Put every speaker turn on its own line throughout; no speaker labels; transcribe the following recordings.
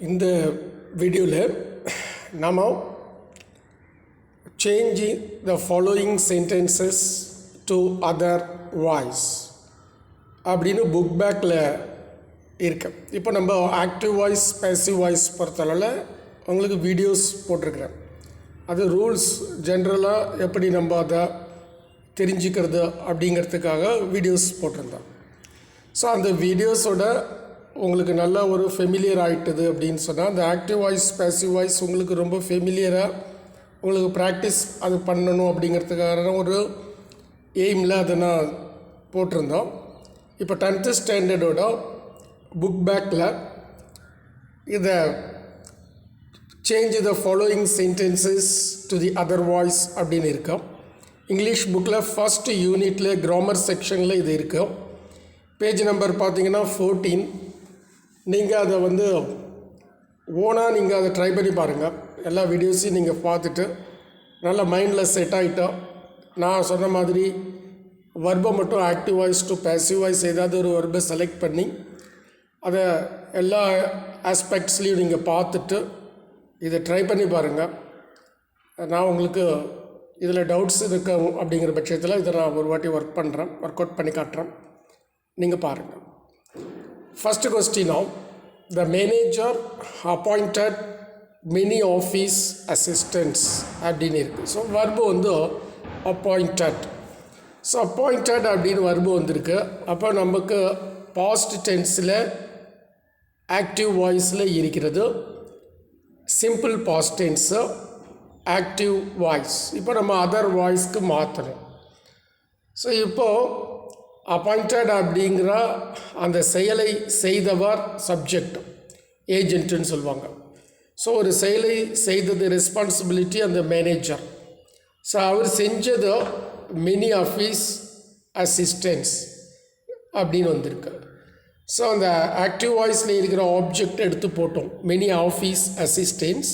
இந்த வீடியோவில் நாம் changing the following sentences to other voice அப்படின்னு புக் பேக்கில் இருக்கு. இப்போ நம்ம ஆக்டிவ் வாய்ஸ் பேசிவ் வாய்ஸ் பொறுத்தளவில் உங்களுக்கு வீடியோஸ் போட்டிருக்கிறேன். அது ரூல்ஸ் ஜென்ரலாக எப்படி நம்ம அதை தெரிஞ்சுக்கிறது அப்படிங்கிறதுக்காக வீடியோஸ் போட்டிருந்தோம். ஸோ அந்த வீடியோஸோட உங்களுக்கு நல்ல ஒரு ஃபெமிலியர் ஆகிட்டுது அப்படின்னு சொன்னால் அந்த ஆக்டிவ் வாய்ஸ் பேசிவ் வாய்ஸ் உங்களுக்கு ரொம்ப ஃபெமிலியராக உங்களுக்கு ப்ராக்டிஸ் அது பண்ணணும் அப்படிங்கிறதுக்கான ஒரு எய்மில் அதை நான் போட்டிருந்தோம். இப்போ 10th ஸ்டாண்டர்டோட புக் பேக்கில் இதை change the following sentences to the other voice அப்படின்னு இருக்கோம். இங்கிலீஷ் புக்கில் ஃபஸ்ட் யூனிட்டில் கிராமர் செக்ஷனில் இது இருக்கும். பேஜ் நம்பர் பார்த்தீங்கன்னா 14. நீங்கள் அதை ஓனாக நீங்கள் அதை ட்ரை பண்ணி பாருங்கள். எல்லா வீடியோஸையும் நீங்கள் பார்த்துட்டு நல்லா மைண்டில் செட் ஆகிட்டோம். நான் சொன்ன மாதிரி வர்பை மட்டும் active voice to passive voice ஏதாவது ஒரு வர்பை செலக்ட் பண்ணி அதை எல்லா ஆஸ்பெக்ட்ஸ்லேயும் நீங்கள் பார்த்துட்டு இதை ட்ரை பண்ணி பாருங்கள். நான் உங்களுக்கு இதில் டவுட்ஸ் இருக்கும் அப்படிங்கிற பட்சத்தில் இதை நான் ஒரு வாட்டி ஒர்க் அவுட் பண்ணி காட்டுறேன். நீங்கள் பாருங்கள். First question of the manager appointed many office assistants அப்படின்னு இருக்குது. So verb appointed. So appointed அப்படின்னு வர்பு வந்திருக்கு. அப்போ நமக்கு பாஸ்ட் டென்ஸில் ஆக்டிவ் வாய்ஸில் இருக்கிறது, simple past tense active voice. இப்போ நம்ம அதர் வாய்ஸ்க்கு மாற்றணும். ஸோ இப்போது அப்பாயிண்டட் அப்படிங்கிற அந்த செயலை செய்தவர் சப்ஜெக்ட், ஏஜென்ட்டுன்னு சொல்லுவாங்க. ஸோ ஒரு செயலை செய்தது ரெஸ்பான்சிபிலிட்டி அந்த மேனேஜர். ஸோ அவர் செஞ்சதோ மெனி ஆஃபீஸ் அசிஸ்டன்ஸ் அப்படின்னு வந்திருக்கு. ஸோ அந்த ஆக்டிவ் வாய்ஸில் இருக்கிற ஆப்ஜெக்ட் எடுத்து போட்டோம், many office assistants.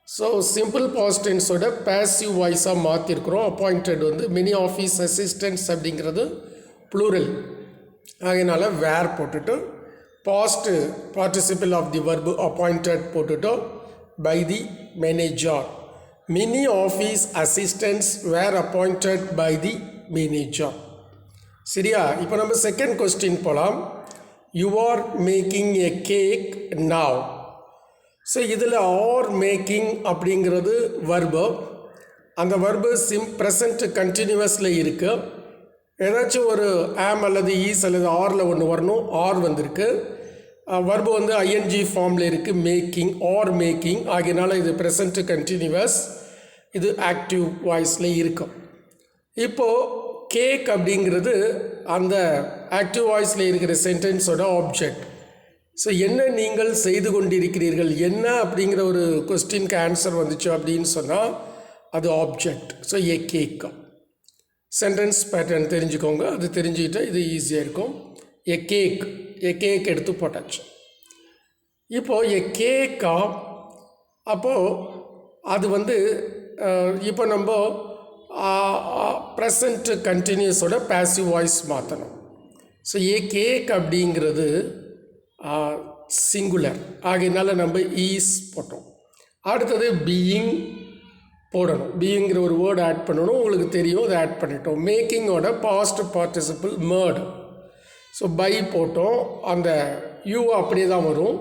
So simple past டென்ஸோட பேசிவ் வாய்ஸாக மாற்றிருக்கிறோம். அப்பாயிண்டட் மெனி ஆஃபீஸ் அசிஸ்டன்ஸ் அப்படிங்கிறது ப்ளூரல், அதனால் வேர் போட்டுட்டு past participle of the verb appointed போட்டுட்டு by the manager. Many office assistants were appointed by the manager. சரியா? இப்போ நம்ம செகண்ட் கொஸ்டின் போகலாம். You are making a cake now. So இதில் are making அப்படிங்கிறது வர்பு. அந்த வர்பு ப்ரெசண்ட் கண்டினியூவஸில் இருக்குது. ஏதாச்சும் ஒரு ஆம் அல்லது ஈஸ் அல்லது ஆரில் ஒன்று வரணும். ஆர் வந்திருக்கு. வர்பு ஐஎன்ஜி ஃபார்மில் இருக்குது, மேக்கிங் ஆர் மேக்கிங். ஆகியனால இது ப்ரெசண்ட் கண்டினியூவஸ், இது ஆக்டிவ் வாய்ஸில் இருக்கும். இப்போது கேக் அப்படிங்கிறது அந்த ஆக்டிவ் வாய்ஸில் இருக்கிற சென்டென்ஸோட ஆப்ஜெக்ட். ஸோ என்ன நீங்கள் செய்து கொண்டிருக்கிறீர்கள், என்ன அப்படிங்கிற ஒரு கொஸ்டினுக்கு ஆன்சர் வந்துச்சு அப்படின்னு சொன்னால் அது ஆப்ஜெக்ட். ஸோ எ கேக். சென்டென்ஸ் பேட்டர்ன் தெரிஞ்சுக்கோங்க. அது தெரிஞ்சுக்கிட்டால் இது ஈஸியாக இருக்கும். எ கேக் எடுத்து போட்டாச்சு. இப்போது எ கேக்கா, அப்போது அது இப்போ நம்ம ப்ரெசண்ட் கண்டினியூஸோட பேசிவ் வாய்ஸ் மாற்றணும். ஸோ எ கேக் அப்படிங்கிறது சிங்குலர், ஆகையினால நம்ம ஈஸ் போட்டோம். அடுத்தது பீயிங் போடணும். பீயிங்கிற ஒரு வேர்டு ஆட் பண்ணணும். உங்களுக்கு தெரியும், அதை ஆட் பண்ணிட்டோம். மேக்கிங்கோட பாஸ்ட் பார்ட்டிசிபிள் மேர்டு. ஸோ பை போட்டோம். அந்த யூ அப்படியே தான் வரும்.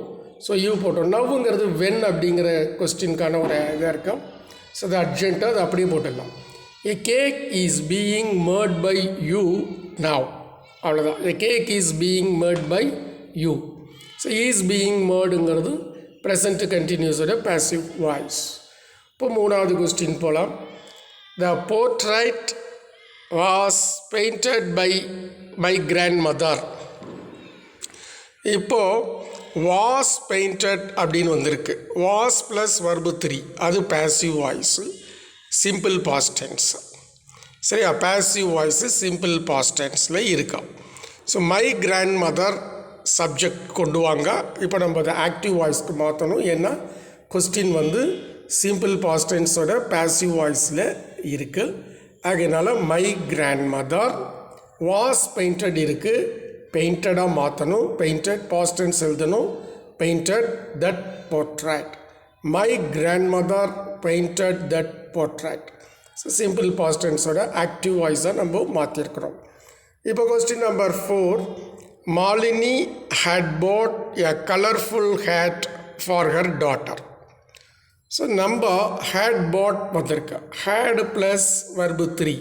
ஸோ யூ போட்டோம். நவ்வுங்கிறது வென் அப்படிங்கிற கொஸ்டினுக்கான ஒரு இதாக இருக்கும். ஸோ அது அர்ஜென்ட்டாக அது அப்படியே போட்டுடலாம். A cake is being made by you now. அவ்வளோதான். A cake is being made by you. So is being மேர்டுங்கிறது ப்ரெசண்ட் கண்டினியூஸோட பேசிவ் வாய்ஸ். இப்போ மூணாவது கொஸ்டின் போகலாம். The portrait was painted by my grand mother. இப்போது வாஸ் பெயிண்டட் அப்படின்னு வந்திருக்கு. Was plus verb 3, அது passive voice, simple past tense. சரியா? பேசிவ் வாய்ஸு சிம்பிள் பாஸ்ட் டென்ஸில் இருக்கா. So my grand mother subject கொண்டு வாங்க. இப்போ நம்ம அதை ஆக்டிவ் வாய்ஸ்க்கு மாற்றணும். ஏன்னா கொஸ்டின் சிம்பிள் பாஸ்ட் டென்ஸோட பேசிவ் வாய்ஸில் இருக்குது. ஆகையினால my grand mother was painted இருக்குது, பெயிண்டடாக மாற்றணும். பெயிண்டட் பாஸ்ட் டென்ஸ் எழுதணும். painted that portrait. My grandmother painted that portrait. So simple past tense oda active voice நம்ம மாத்திருக்கிறோம். இப்போ question number 4. Malini had bought a colorful hat for her daughter. So நம்ம had bought வந்திருக்க had plus verb 3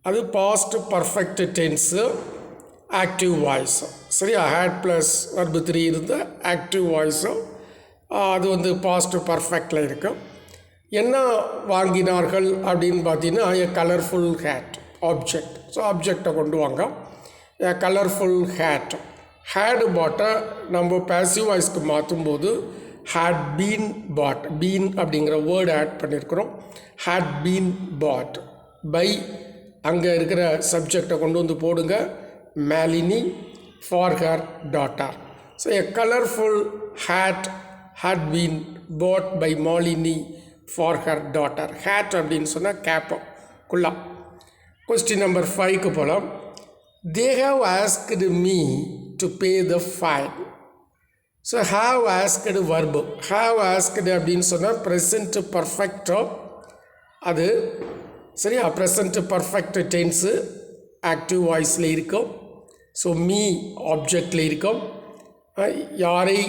அது past perfect tense active voice. சரியா had plus verb 3 இருந்த active voice அது வந்து past பர்ஃபெக்டில் இருக்கும். என்ன வாங்கினார்கள் அப்படின்னு பார்த்தீங்கன்னா எ கலர்ஃபுல் ஹேட் ஆப்ஜெக்ட். ஸோ ஆப்ஜெக்டை கொண்டு வாங்க. எ கலர்ஃபுல் ஹேட் ஹேடு பாட்டை நம்ம பேசிவ் வாய்ஸ்க்கு மாற்றும்போது ஹேட் பீன் பாட் பீன் அப்படிங்கிற வேர்டு ஆட் பண்ணியிருக்கிறோம். ஹேட் பீன் பாட் பை அங்கே இருக்கிற சப்ஜெக்டை கொண்டு வந்து போடுங்க. Melanie for her daughter. So a colourful had had been bought by Malini for her daughter. Hat அப்படின்னு சொன்னால் கேப் குல்லா. கொஸ்டின் நம்பர் 5க்கு போகலாம். They have asked me to pay the fine. So have asked verb. have asked அப்படின்னு சொன்னால் present பர்ஃபெக்டோ அது சரியா present perfect tens active வாய்ஸில் இருக்கும். ஸோ மீ ஆப்ஜெக்டில் இருக்கும். யாரை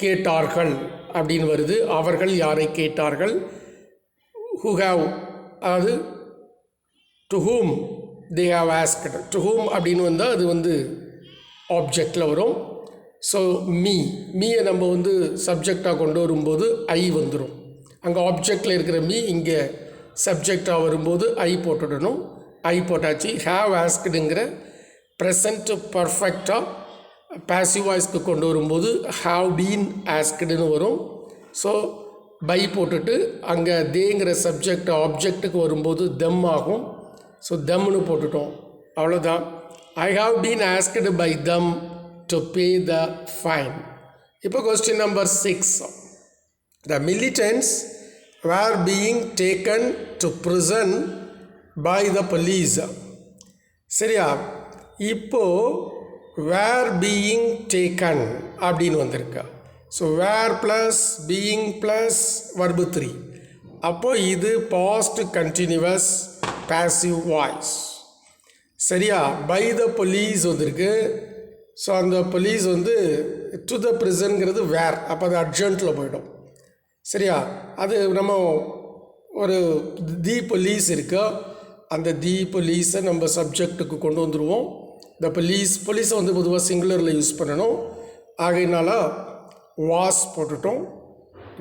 கேட்டார்கள் அப்படின்னு வருது. அவர்கள் யாரை கேட்டார்கள். who have அதாவது to whom they have asked. to whom அப்படின்னு வந்தால் அது வந்து ஆப்ஜெக்டில் வரும். ஸோ மீயை நம்ம வந்து சப்ஜெக்டாக கொண்டு வரும்போது ஐ வந்துடும். அங்கே ஆப்ஜெக்டில் இருக்கிற மீ இங்கே சப்ஜெக்டாக வரும்போது ஐ போட்டுடணும். ஐ போட்டாச்சு. ஹேவ் ஆஸ்க்டுங்கிற ப்ரெசண்ட் பர்ஃபெக்டாக பேசிவ் வாய்ஸ்க்கு கொண்டு வரும்போது ஹாவ் பீன் ஆஸ்க்டுன்னு வரும். ஸோ பை போட்டுட்டு அங்கே தேங்கிற சப்ஜெக்ட் ஆப்ஜெக்ட்டுக்கு வரும்போது தெம் ஆகும். ஸோ தெம்னு போட்டுட்டோம். அவ்வளோதான். I have been asked by them to pay the fine. இப்போ question number 6. The militants were being taken to prison by the police. சரியா இப்போது வேர் பீயிங் டேக்கன் அப்படின்னு வந்திருக்கா. So were plus being plus verb 3. அப்போது இது past continuous passive voice. சரியா by the police வந்திருக்கு. ஸோ அந்த police வந்து டு த ப்ரிசன்கிறது வேர். அப்போ அது அர்ஜென்ட்டில் போயிடும். சரியா அது நம்ம ஒரு தி police இருக்கா. அந்த தி policeஐ நம்ம சப்ஜெக்டுக்கு கொண்டு வந்துடுவோம். த policeஐ வந்து பொதுவாக சிங்குலரில் யூஸ் பண்ணணும். ஆகையினால வாஸ் போட்டுட்டோம்.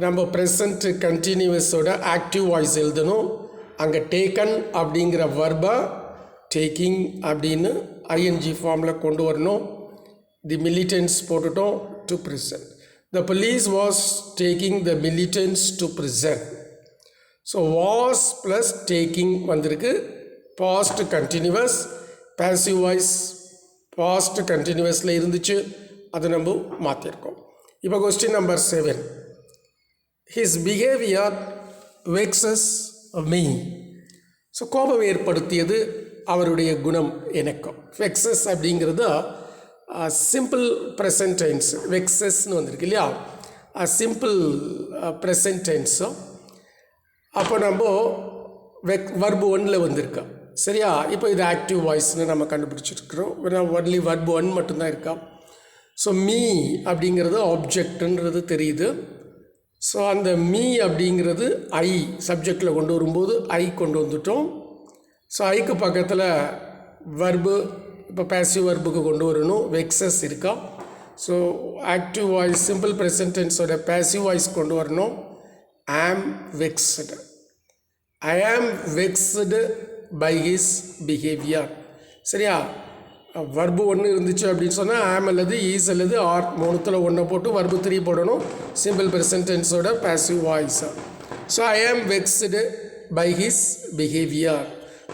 நம்ம ப்ரெசண்ட் கண்டினியூவஸோட ஆக்டிவ் வாய்ஸ் எழுதணும். அங்கே டேக்கன் அப்படிங்கிற வர்பை டேக்கிங் அப்படின்னு ஐஎன்ஜி ஃபார்மில் கொண்டு வரணும். தி மிலிட்டன்ட்ஸ் போட்டுட்டோம். To prison. The police was taking the militants to prison. So was plus taking வந்திருக்கு. Past continuous passive voice past கண்டினியூவஸில் இருந்துச்சு. அதை நம்ம மாற்றிருக்கோம். இப்போ question number 7. His behaviour vexes me. So கோபம் ஏற்படுத்தியது அவருடைய குணம் எனக்கும். வெக்ஸஸ் அப்படிங்கிறது சிம்பிள் ப்ரெசன்ட் டென்ஸ். வெக்ஸஸ்ன்னு வந்திருக்கு இல்லையா. Simple present tens. அப்போ நம்ம verb 1ல் வந்திருக்கோம். சரியா இப்போ இது ஆக்டிவ் வாய்ஸ்னு நம்ம கண்டுபிடிச்சிருக்கிறோம். ஒன்லி verb 1 மட்டும்தான் இருக்கா. ஸோ மீ அப்படிங்கிறது ஆப்ஜெக்டுன்றது தெரியுது. ஸோ அந்த மீ அப்படிங்கிறது ஐ சப்ஜெக்டில் கொண்டு வரும்போது ஐ கொண்டு வந்துட்டோம். ஸோ ஐக்கு பக்கத்தில் verb இப்போ பேசிவ் verbuக்கு கொண்டு வரணும். வெக்ஸஸ் இருக்கா. So active voice simple present டென்ஸோட பேசிவ் வாய்ஸ் கொண்டு வரணும். am vexed. I am vexed by his behavior. சரியா verb 1 இருந்துச்சு அப்படின்னு சொன்னால் am அல்லது is அல்லது are மூணுத்தில் ஒன்றை போட்டு verb 3 போடணும். சிம்பிள் ப்ரெசன்ட் டென்ஸோட passive voice. So I am vexed by his behavior.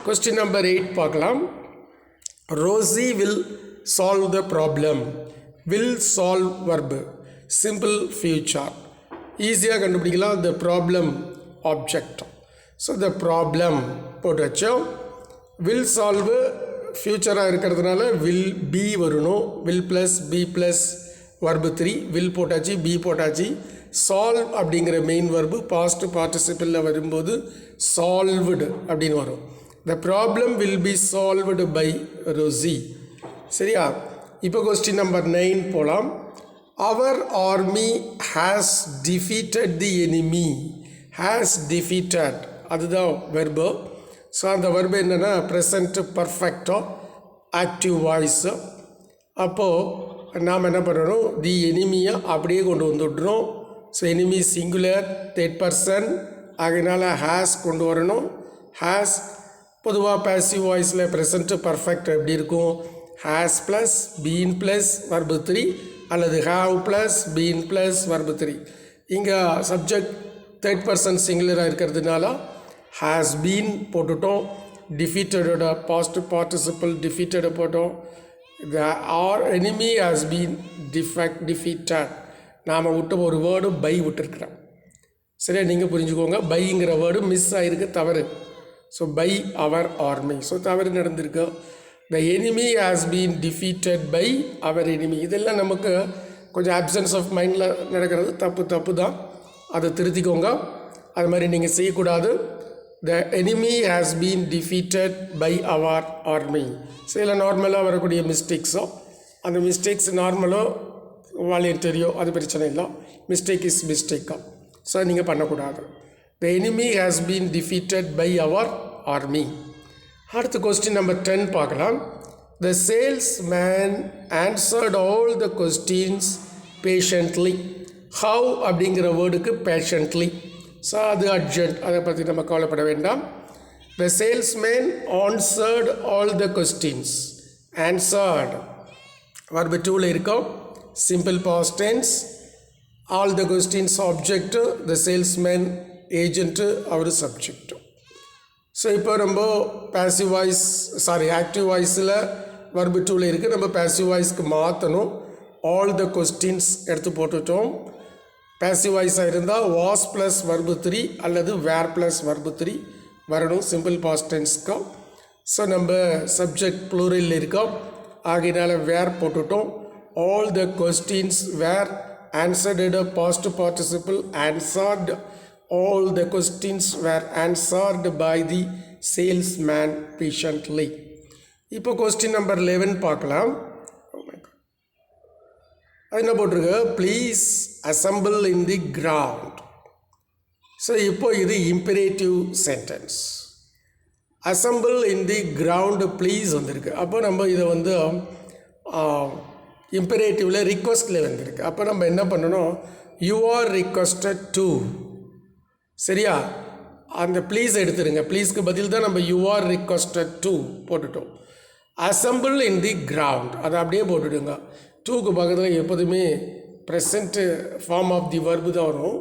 Question number 8 பார்க்கலாம். Rosie will solve the problem. will solve verb simple future. ஈஸியாக கண்டுபிடிக்கலாம். the problem object. So the problem போட்டு வச்சோம். will solve ஃபியூச்சராக இருக்கிறதுனால will be வரணும். will plus be plus verb 3 will போட்டாச்சு be போட்டாச்சு solve அப்படிங்கிற மெயின் verb past participle வரும்போது solved அப்படின்னு வரும் the problem will be solved by Rosie சரியா இப்போ question number 9 போலாம் our army has defeated the enemy has defeated அதுதான் verb ஸோ அந்த verb என்னென்னா present perfect active voice அப்போது நாம் என்ன பண்ணணும் தி எனிமியை அப்படியே கொண்டு வந்துவிட்றோம் so enemy singular third person அதனால் ஹேஸ் கொண்டு வரணும் ஹேஸ் பொதுவாக பேசிவ் வாய்ஸில் ப்ரெசண்ட்டு பர்ஃபெக்ட் எப்படி இருக்கும் has plus been plus verb 3 அல்லது have plus been plus verb 3 இங்கே சப்ஜெக்ட் தேர்ட் பர்சன் சிங்குலராக இருக்கிறதுனால ஹேஸ் பீன் போட்டுட்டோம் டிஃபீட்டடோட பாஸ்ட் பார்ட்டிசிபிள் டிஃபீட்டடை போட்டோம் our enemy has been defeated நாம் விட்ட ஒரு வேர்டு பை விட்டுருக்குறோம் சரியா நீங்கள் புரிஞ்சுக்கோங்க பைங்கிற வேர்டு மிஸ் ஆகிருக்கு தவறு so by our army so தவறு நடந்திருக்கு the enemy has been defeated by our enemy இதெல்லாம் நமக்கு கொஞ்சம் ஆப்சன்ஸ் ஆஃப் மைண்டில் நடக்கிறது தப்பு தான் அதை திருத்திக்கோங்க அது மாதிரி நீங்கள் செய்யக்கூடாது the enemy has been defeated by our army சில நார்மலாக வரக்கூடிய மிஸ்டேக்ஸோ அந்த மிஸ்டேக்ஸ் நார்மலோ வாலண்டரியோ அது பிரச்சனை இல்லை மிஸ்டேக் இஸ் மிஸ்டேக்கோ ஸோ நீங்கள் பண்ணக்கூடாது the enemy has been defeated by our army அடுத்த கொஸ்டின் நம்பர் 10 பார்க்கலாம் the salesman answered all the questions patiently how அப்படிங்கிற வேர்டுக்கு பேஷண்ட்லி ஸோ அது அர்ஜென்ட் அதை பற்றி நம்ம கவலைப்பட வேண்டாம் The salesman answered all the questions. Answered. Verb 2 இருக்கும் simple past tense. All the questions object. The salesman agent our subject. So இப்போ நம்ம passive voice active voiceல verb 2 இருக்குது நம்ம passive voiceக்கு மாற்றணும் all the questions எடுத்து போட்டுட்டோம் passive voice இருந்தால் was plus verb 3 அல்லது were plus verb 3 வரணும் சிம்பிள் பாஸ்ட் டென்ஸ்க்கு ஸோ நம்ம சப்ஜெக்ட் ப்ளூரல் இருக்கோம் ஆகையினால வேர் போட்டுட்டோம் all the questions were answered past participle answered all the questions were answered by the salesman patiently இப்போ question number 11 பார்க்கலாம் அது என்ன போட்டிருக்கு please assemble in the ground so இப்போ இது imperative sentence assemble in the ground please வந்திருக்கு அப்போ நம்ம இதை வந்து இம்பரேட்டிவில் ரிக்வஸ்டில் வந்திருக்கு அப்போ நம்ம என்ன பண்ணணும் யூ ஆர் ரிக்வஸ்டட் டு சரியா அந்த ப்ளீஸ் எடுத்துருங்க ப்ளீஸ்க்கு பதில் தான் நம்ம யூ ஆர் ரிக்வஸ்டட் டு போட்டுட்டோம் அசம்பிள் இன் தி கிரவுண்ட் அதை அப்படியே போட்டுடுங்க டூக்கு பக்கத்தில் எப்போதுமே present form of the verb தான் வரும்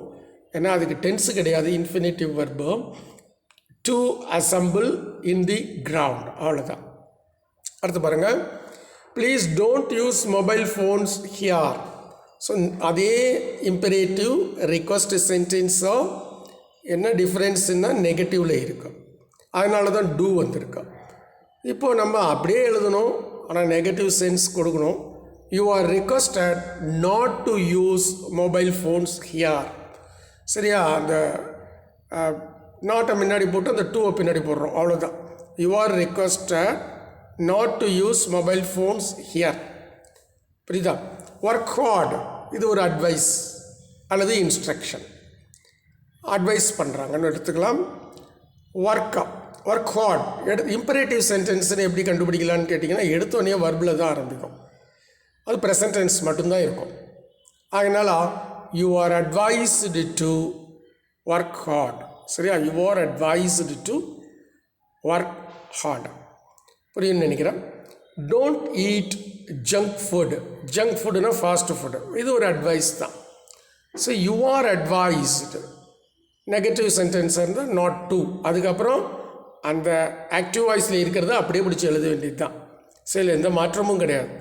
ஏன்னா அதுக்கு டென்ஸு கிடையாது infinitive verb to assemble in the ground அவ்வளோதான் அடுத்து பாருங்கள் please don't use mobile phones here so அதே இம்பரேட்டிவ் ரிக்வஸ்ட் சென்டென்ஸோ என்ன டிஃப்ரென்ஸுன்னா நெகட்டிவில் இருக்கும் அதனால தான் டூ வந்திருக்கு இப்போது நம்ம அப்படியே எழுதணும் ஆனால் நெகட்டிவ் சென்ஸ் கொடுக்கணும் you are requested not to use mobile phones here சரியா அந்த நாட்டை முன்னாடி போட்டு அந்த டூவை பின்னாடி போடுறோம் அவ்வளோதான் you are requested not to use mobile phones here புரியுதா ஒர்க் ஹார்ட் இது ஒரு அட்வைஸ் அல்லது இன்ஸ்ட்ரக்ஷன் அட்வைஸ் பண்ணுறாங்கன்னு எடுத்துக்கலாம் ஒர்க் ஹார்ட் இம்பரேட்டிவ் சென்டென்ஸ்னு எப்படி கண்டுபிடிக்கலான்னு கேட்டிங்கன்னா எடுத்தோடனே வர்பில் தான் ஆரம்பிக்கும் அது ப்ரெசன்ட் டென்ஸ் மட்டும்தான் இருக்கும் அதனால் you are advised to work hard சரியா you are advised to work hard புரியுன்னு நினைக்கிறேன் டோன்ட் ஈட் ஜங்க் ஃபுட்டுனா ஃபாஸ்ட் ஃபுட்டு இது ஒரு அட்வைஸ் தான் so you are advised negative சென்டென்ஸாக இருந்தால் நாட் டு அதுக்கப்புறம் அந்த ஆக்டிவ் வாய்ஸில் இருக்கிறத அப்படியே பிடிச்சி எழுத வேண்டியது தான் சரி எந்த மாற்றமும் கிடையாது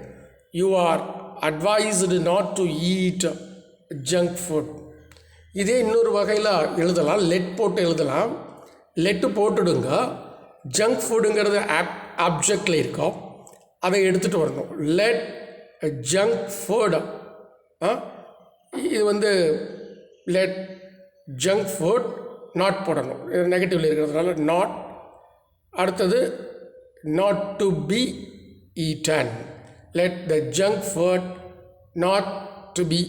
you are advised not to eat junk food இதே இன்னொரு வகையில் எழுதலாம் லெட் போட்டு எழுதலாம் லெட்டு போட்டுடுங்க ஜங்க் ஃபுட்டுங்கிறது ஆப்ஜெக்டில் இருக்கும் அதை எடுத்துகிட்டு வரணும் லெட் ஜங்க் ஃபுட் இது வந்து லெட் ஜங்க் ஃபுட் நாட் போடணும், நெகட்டிவில் இருக்கிறதுனால நாட். அடுத்தது not to be eaten, let the junk food not to be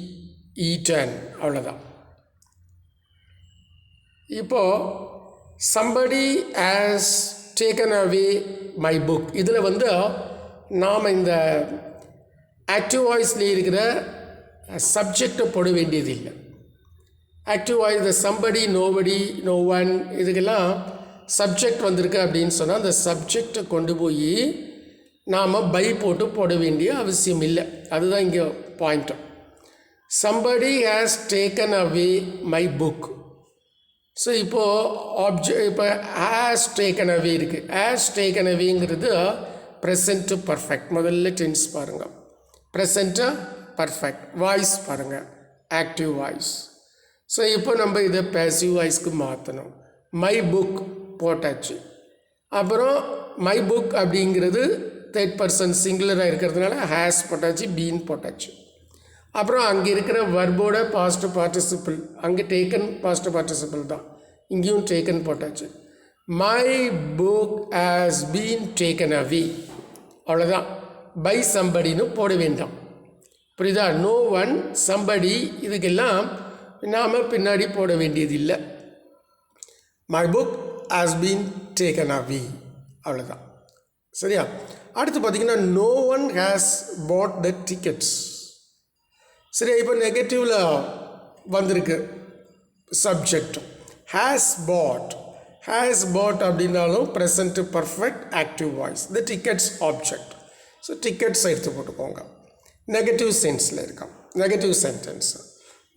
eaten, அவ்வளோதான். இப்போது somebody has taken away my book, இதில் வந்து நாம் இந்த ஆக்டிவ் வாய்ஸில் இருக்கிற சப்ஜெக்டை போட வேண்டியதில்லை. Active voice the somebody, nobody, no one, இதுக்கெல்லாம் சப்ஜெக்ட் வந்திருக்கு அப்படின்னு சொன்னால் அந்த சப்ஜெக்டை கொண்டு போய் நாம் பை போட்டு போட வேண்டிய அவசியம் இல்லை. அதுதான் இங்கே point. somebody has taken away my book. So இப்போது இப்போ ஹேஸ் டேக்கன் அவே இருக்குது. ஹேஸ் டேக்கன் அவேங்கிறது ப்ரெசண்ட்டு பர்ஃபெக்ட். முதல்ல டென்ஸ் பாருங்கள், ப்ரெசண்ட்டு பர்ஃபெக்ட். வாய்ஸ் பாருங்கள், ஆக்டிவ் வாய்ஸ். ஸோ இப்போ நம்ம இதை பேசிவ் வாய்ஸ்க்கு மாற்றணும். மை புக் போட்டாச்சு. அப்புறம் மை புக் அப்படிங்கிறது தேர்ட் பர்சன் சிங்குலராக இருக்கிறதுனால ஹேஸ் போட்டாச்சு, பீன் போட்டாச்சு. அப்புறம் அங்கே இருக்கிற வர்போட பாஸ்ட் பார்ட்டிசிபிள், அங்கே டேக்கன் பாஸ்ட் பார்ட்டிசிபிள் தான், இங்கேயும் டேக்கன் போட்டாச்சு. My book has been taken away, அவ்வளோதான். பை சம்படின்னு போட வேண்டாம், புரியுதா? நோ ஒன், சம்படி, இதுக்கெல்லாம் நாம் பின்னாடி போட வேண்டியதில்லை. My book has been taken away, அவ்வளோதான். சரியா? அடுத்து பார்த்திங்கன்னா no one has put the tickets. சரி, இப்போ நெகட்டிவில் வந்திருக்கு subject. Has put, has put அப்படின்னாலும் present perfect active voice. The tickets object. So tickets எடுத்து போட்டுக்கோங்க. நெகட்டிவ் சென்ஸில் இருக்கான், negative sentence.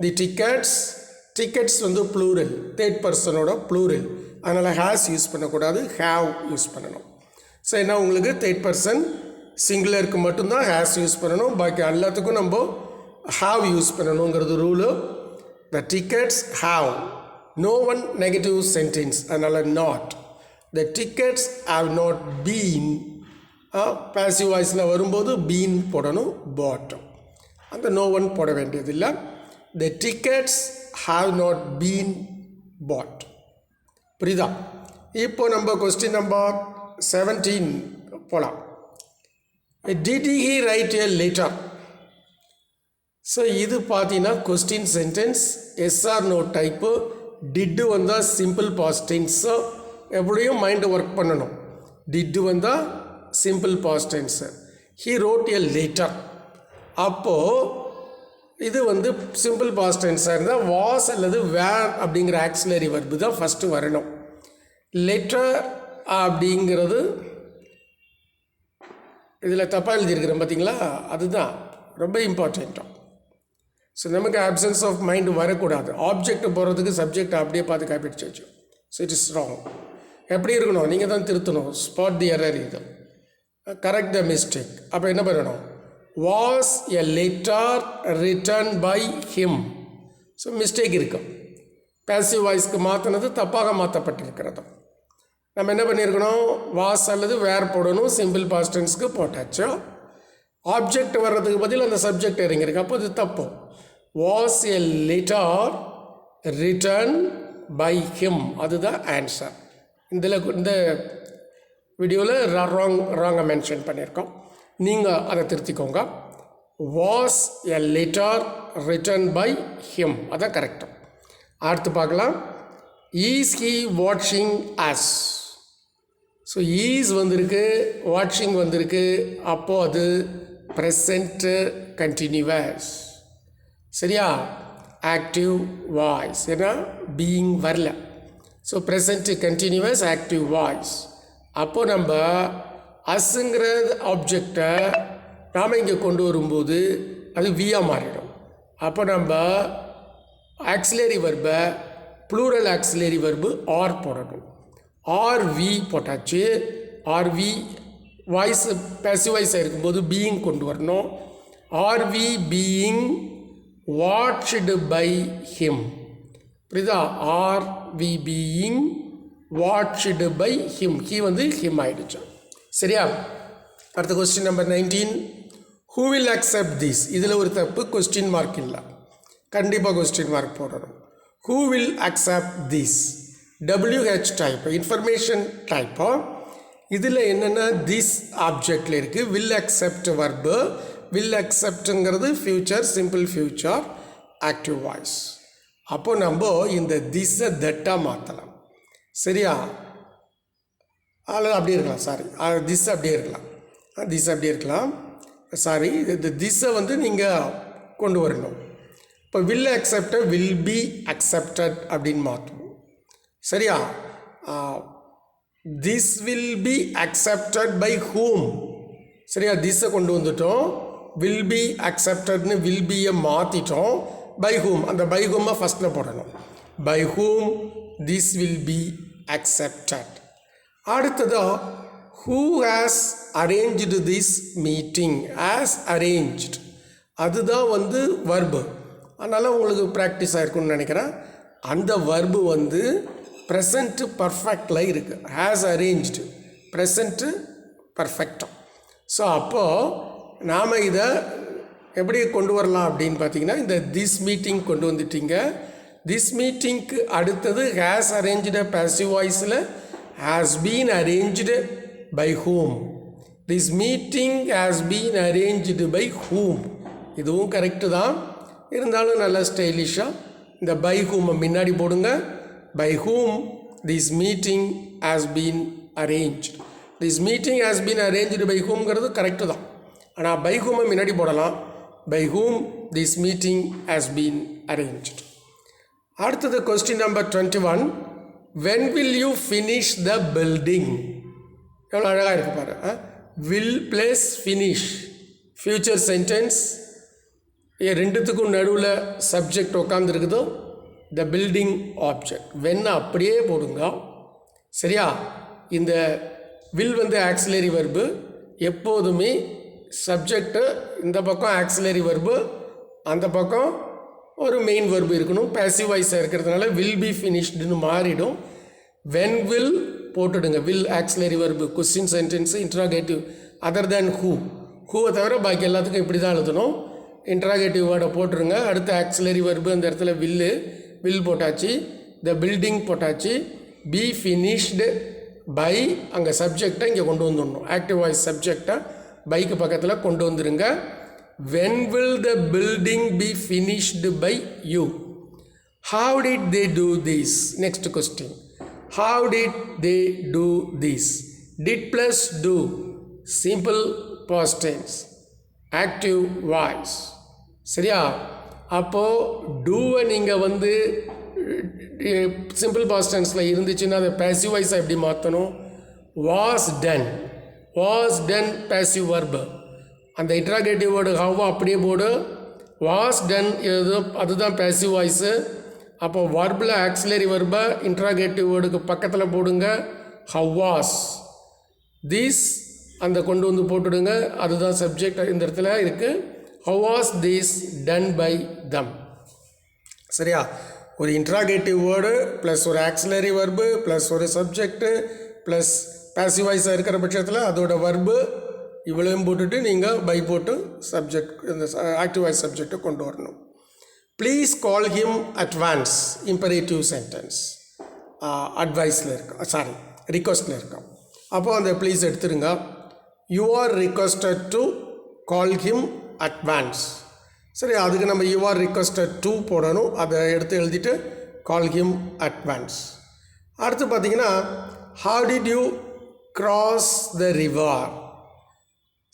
The tickets, tickets வந்து ப்ளூரல், தேர்ட் பர்சனோட ப்ளூரல், அதனால் ஹேஸ் யூஸ் பண்ணக்கூடாது, ஹேவ் யூஸ் பண்ணணும். ஸோ என்ன, உங்களுக்கு தேர்ட் பர்சன் சிங்குலருக்கு மட்டும்தான் ஹேஸ் யூஸ் பண்ணணும், பாக்கி எல்லாத்துக்கும் நம்ம ஹாவ் யூஸ் பண்ணணுங்கிறது rule. The tickets have, no one negative sentence, அதனால் not. The tickets have not been, passive வாய்ஸில் வரும்போது பீன் போடணும், பாட். அந்த நோ ஒன் போட வேண்டியதில்லை. The tickets have not been bought. புரியுதா? இப்போ நம்ம கொஸ்டின் நம்பர் 17 போகலாம். Did he write a letter? So இது பார்த்தீங்கன்னா question sentence, yes or no type. Did வந்தால் சிம்பிள் பாஸ்ட் டென்ஸு, எப்படியும் மைண்டு ஒர்க் பண்ணணும். டிட்டு வந்தால் simple past tense. He wrote a letter, அப்போது இது வந்து சிம்பிள் பாஸ்ட் டென்ஸாக இருந்தால் வாஸ் அல்லது வேர் அப்படிங்கிற ஆக்சிலரி வர்பு தான் ஃபஸ்ட்டு வரணும். லெட்டர் அப்படிங்கிறது இதில் தப்பாக எழுதியிருக்கிறேன் பார்த்தீங்களா, அதுதான் ரொம்ப இம்பார்ட்டண்ட்டாக. ஸோ நமக்கு ஆப்சன்ஸ் ஆஃப் மைண்டு வரக்கூடாது. ஆப்ஜெக்ட் போகிறதுக்கு சப்ஜெக்ட் அப்படியே பார்த்து காப்பிடிச்சாச்சு. So it is wrong. எப்படி இருக்கணும், நீங்கள் தான் திருத்தணும். ஸ்பாட் தி எரர், இது கரெக்ட் த மிஸ்டேக். அப்போ என்ன பண்ணணும், was a letter written by him. So mistake இருக்கும். பேசிவ் வாய்ஸ்க்கு மாற்றினது தப்பாக மாற்றப்பட்டிருக்கிறது. நம்ம என்ன பண்ணியிருக்கணும், வாஸ் அல்லது வேர் போடணும், சிம்பிள் பாஸ்ட் டென்ஸ்க்கு போட்டாச்சு. ஆப்ஜெக்ட் வர்றதுக்கு பதில் அந்த சப்ஜெக்ட் இறங்கியிருக்கு, அப்போ இது தப்பு. Was a letter written by him, அதுதான் ஆன்சர். இந்த வீடியோவில் ராங்காக மென்ஷன் பண்ணியிருக்கோம், நீங்கள் அதை திருத்திக்கோங்க. Was a letter written by him, அதான் கரெக்டு. அடுத்து பார்க்கலாம். ஈஸ் ஹி வாட்சிங் அஸ்? ஸோ ஈஸ் வந்திருக்கு, வாட்சிங் வந்திருக்கு, அப்போது அது ப்ரெசண்ட்டு கண்டினியூவஸ். சரியா? ஆக்டிவ் வாய்ஸ், ஏன்னா பீயிங் வரல. So present continuous active voice. அப்போது நம்ம அஸ்ங்கிற ஆப்ஜெக்டை நாம் இங்கே கொண்டு வரும்போது அது வியாக மாறிடும். அப்போ நம்ம ஆக்சிலரி வர்பை, ப்ளூரல் ஆக்சிலரி வர்பு ஆர் போடணும். ஆர்வி போட்டாச்சு. ஆர்வி வாய்ஸ் பேசிவ் வாய்ஸாக இருக்கும்போது பீயிங் கொண்டு வரணும். Are we being watched by him, புரியுதா? Are we being watched by him, he வந்து ஹிம் ஆகிடுச்சு. சரியா? அடுத்த question number 19. who will accept this இதில் ஒரு தப்பு question mark இல்லை கண்டிப்பாக question mark போடணும் who will accept this WH type information type இதில் என்னென்னா this ஆப்ஜெக்டில் இருக்குது will accept verb will acceptங்கிறது future simple future active voice அப்போ நம்ம இந்த திஸ்ஸை தட்டாக மாற்றலாம் சரியா அல்லது அப்படியே இருக்கலாம் சாரி திஸ் அப்படியே இருக்கலாம் திஸ் அப்படியே இருக்கலாம் சாரி இந்த திஸ்ஸை வந்து நீங்கள் கொண்டு வரணும் இப்போ will accept will be accepted அப்படின்னு மாற்றுவோம் சரியா this will be accepted by whom சரியா திஸ்ஸை கொண்டு வந்துட்டோம் வில் பி அக்செப்டட்னு வில் பியை மாற்றிட்டோம் by whom அந்த by whom ஃபஸ்ட்டில் போடணும் by whom this will be accepted அடுத்தது who has arranged this meeting as arranged அதுதான் வந்து verb அதனால் உங்களுக்கு ப்ராக்டிஸ் ஆகிருக்குன்னு நினைக்கிறேன் அந்த verb வந்து present perfectல இருக்குது has arranged present perfect so அப்போது நாம் இதை எப்படி கொண்டு வரலாம் அப்படின்னு பார்த்தீங்கன்னா இந்த திஸ் மீட்டிங் கொண்டு வந்துட்டீங்க திஸ் மீட்டிங்க்கு அடுத்தது ஹேஸ் அரேஞ்ச்டு பாசிவ் வாய்ஸில் has been arranged by whom this meeting has been arranged by whom இதுவும் கரெக்டு தான் இருந்தாலும் நல்லா ஸ்டைலிஷாக இந்த பை ஹூமை முன்னாடி போடுங்க by whom this meeting has been arrange this meeting has been arranged by ஹூம்ங்கிறது கரெக்டு தான் ஆனால் பை ஹூமை முன்னாடி போடலாம் by whom this meeting has been arranged. அடுத்தது question number 21 when will you finish the building எவ்வளோ அழகாக இருக்கு பாரு will plus finish future sentence ரெண்டுத்துக்கும் நடுவில் subject உட்காந்துருக்குதோ the building object when அப்படியே போடுங்க சரியா இந்த will வந்து ஆக்சிலரி verb எப்போதுமே சப்ஜெக்டு இந்த பக்கம் ஆக்சிலரி வெர்பு அந்த பக்கம் ஒரு மெயின் வெர்பு இருக்கணும் பேசிவ் வாய்ஸாக இருக்கிறதுனால வில் பி ஃபினிஷ்டுன்னு மாறிடும் வென் வில் போட்டுடுங்க will auxiliary verb question sentence interrogative other than ஹூவை தவிர பாக்கி எல்லாத்துக்கும் இப்படி தான் எழுதணும் இன்ட்ராகேட்டிவ் வேர்டை போட்டுருங்க அடுத்த ஆக்சிலரி வெர்பு அந்த இடத்துல வில் போட்டாச்சு த பில்டிங் போட்டாச்சு பி ஃபினிஷ்டு பை அங்கே சப்ஜெக்டை இங்கே கொண்டு வந்துடணும் ஆக்டிவ் வாய்ஸ் சப்ஜெக்டை பைக்கு பக்கத்தில் கொண்டு வந்துருங்க when will the building be finished by you how did they do this next question how did they do this did plus do simple past tense active voice சரியா அப்போது டூவை நீங்கள் வந்து simple past டென்ஸில் இருந்துச்சுன்னா அதை பேசிவ் வாய்ஸாக எப்படி மாற்றணும் was done passive verb அந்த இன்ட்ராகேட்டிவ் வேர்டு ஹவ்வா அப்படியே போடு வாஸ் டன் எது அதுதான் பேசிவ் வாய்ஸு அப்போ வர்பில் ஆக்சிலரி வெர்பை இன்ட்ராகேட்டிவ் வேர்டுக்கு பக்கத்தில் போடுங்க ஹவ்வாஸ் தீஸ் அந்த கொண்டு வந்து போட்டுடுங்க அதுதான் சப்ஜெக்ட் இந்த இடத்துல இருக்குது ஹவ்வாஸ் தீஸ் டன் பை தம் சரியா ஒரு இன்ட்ராகேட்டிவ் வேர்டு ப்ளஸ் ஒரு ஆக்சிலரி வெர்பு ப்ளஸ் ஒரு சப்ஜெக்டு ப்ளஸ் பேசிவ் வாய்ஸாக இருக்கிற பட்சத்தில் அதோட வர்பு இவ்வளோயும் போட்டுட்டு நீங்கள் பை போட்டு சப்ஜெக்ட் இந்த ஆக்டிவ் வாய்ஸ் சப்ஜெக்டை கொண்டு வரணும் please call him advance imperative sentence அட்வைஸில் இருக்கோம் ரிக்வஸ்ட்டில் இருக்கோம் அப்போது அந்த ப்ளீஸ் எடுத்துருங்க you are requested to call him advance சரி அதுக்கு நம்ம யூ ஆர் ரிக்வஸ்டட் டு போடணும் அதை எடுத்து எழுதிட்டு கால் ஹிம் அட்வான்ஸ் அடுத்து பார்த்தீங்கன்னா how did you cross the river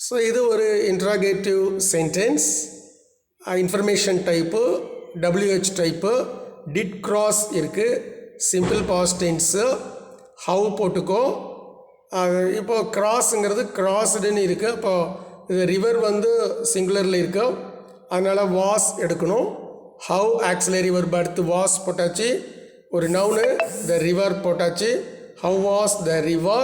so இது ஒரு interrogative sentence information type WH type did cross இருக்குது சிம்பிள் பாஸ்ட் டென்ஸு ஹவு போட்டுக்கோ இப்போது கிராஸுங்கிறது கிராஸ்டுன்னு இருக்குது அப்போது இது ரிவர் வந்து சிங்குலரில் இருக்கு அதனால் வாஸ் எடுக்கணும் ஹவு ஆக்சிலரி வெர்ப் அடுத்து வாஸ் போட்டாச்சு ஒரு நவுனு த ரிவர் போட்டாச்சு how was the river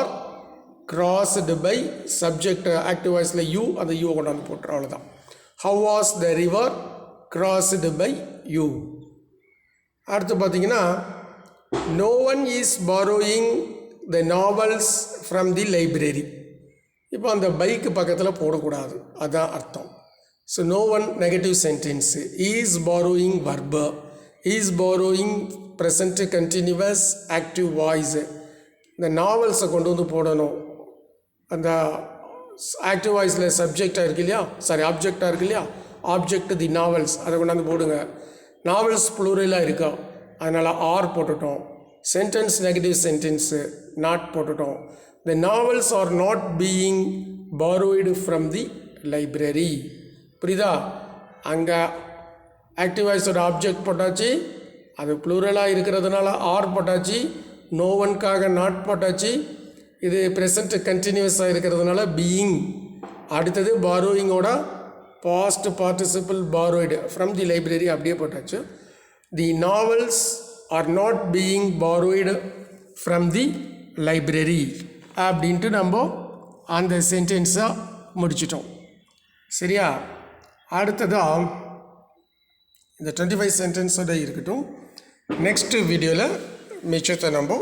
crossed by subject active voiceல you அந்த you கொண்டாந்து போட்டுரு அவ்வளோதான் how was the river crossed by you அடுத்து பார்த்தீங்கன்னா no one is borrowing the novels from the library இப்போ அந்த பைக்கு பக்கத்தில் போடக்கூடாது அதான் அர்த்தம் so no one negative sentence. Is borrowing verb, is borrowing present continuous active voice. இந்த நாவல்ஸை கொண்டு வந்து போடணும். அந்த ஆக்டிவ் வாய்ஸில் சப்ஜெக்டாக இருக்கு இல்லையா, சாரி ஆப்ஜெக்டாக இருக்கு இல்லையா, ஆப்ஜெக்ட் தி நாவல்ஸ், அதை கொண்டாந்து போடுங்க. நாவல்ஸ் ப்ளூரலாக இருக்கா, அதனால் ஆர் போட்டுட்டோம். சென்டென்ஸ் நெகட்டிவ் சென்டென்ஸு நாட் போட்டுட்டோம். The novels are not being borrowed from the library. புரியுதா? அங்கே ஆக்டிவ் வாய்ஸோட ஆப்ஜெக்ட் போட்டாச்சு, அது ப்ளூரலாக இருக்கிறதுனால ஆர் போட்டாச்சு. நோ ஒன்காக நாட் போட்டாச்சு. இது ப்ரெசண்ட் கண்டினியூஸாக இருக்கிறதுனால பீயிங். அடுத்தது பாரோயிங்கோட past participle borrowed from the library அப்படியே போட்டாச்சு. The novels are not being borrowed from the library அப்படின்ட்டு நம்ம அந்த சென்டென்ஸை முடிச்சிட்டோம். சரியா? அடுத்ததாக இந்த 25 சென்டென்ஸோட இருக்கட்டும். நெக்ஸ்ட் வீடியோவில் மிச்சத்தை நம்ம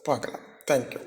பார்க்கலாம். தேங்க்யூ.